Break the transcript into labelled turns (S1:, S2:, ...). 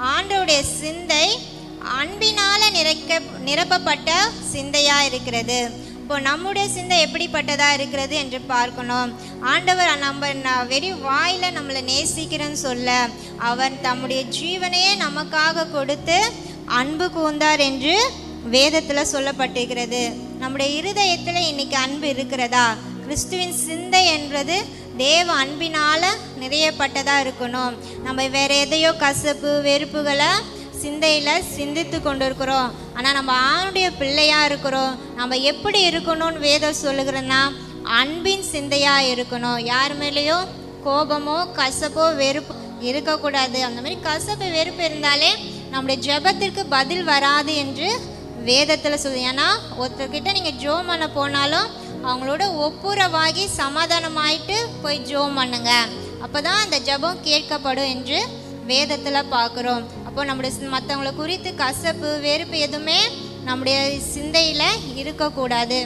S1: ஆண்டவருடைய சிந்தை அன்பினால நிரப்பப்பட்ட சிந்தையா இருக்கிறது. இப்போ நம்முடைய சிந்தை எப்படிப்பட்டதா இருக்கிறது என்று பார்க்கணும். ஆண்டவர் நம்ம வெறும் வாயில நம்மளை நேசிக்கிறேன்னு சொல்ல, அவர் தம்முடைய ஜீவனையே நமக்காக கொடுத்து அன்பு கூர்ந்தார் என்று வேதத்தில் சொல்லப்பட்டிருக்கிறது. நம்முடைய இருதயத்தில் இன்னைக்கு அன்பு இருக்கிறதா? கிறிஸ்துவின் சிந்தை என்றது தேவ அன்பினால நிறையப்பட்டதா இருக்கணும். நம்ம வேற எதையோ கசப்பு வெறுப்புகளை சிந்தையில் சிந்தித்து கொண்டு இருக்கிறோம். ஆனால் நம்ம ஆணுடைய பிள்ளையா இருக்கிறோம். நம்ம எப்படி இருக்கணும்னு வேதம் சொல்லுகிறோன்னா, அன்பின் சிந்தையா இருக்கணும். யார் மேலேயோ கோபமோ கசப்போ வெறுப்பு இருக்கக்கூடாது. அந்த மாதிரி கசப்பு வெறுப்பு இருந்தாலே நம்முடைய ஜெபத்திற்கு பதில் வராது என்று வேதத்தில் சொல்லு. ஏன்னா ஒருத்தர்கிட்ட நீங்கள் ஜோம் பண்ண போனாலும் அவங்களோட ஒப்புரவாகி சமாதானமாயிட்டு போய் ஜோம் பண்ணுங்க, அப்போ தான் அந்த ஜெபம் கேட்கப்படும் என்று வேதத்தில் பார்க்குறோம். அப்போ நம்முடைய மற்றவங்களை குறித்து கசப்பு வெறுப்பு எதுவுமே நம்முடைய சிந்தையில் இருக்கக்கூடாது.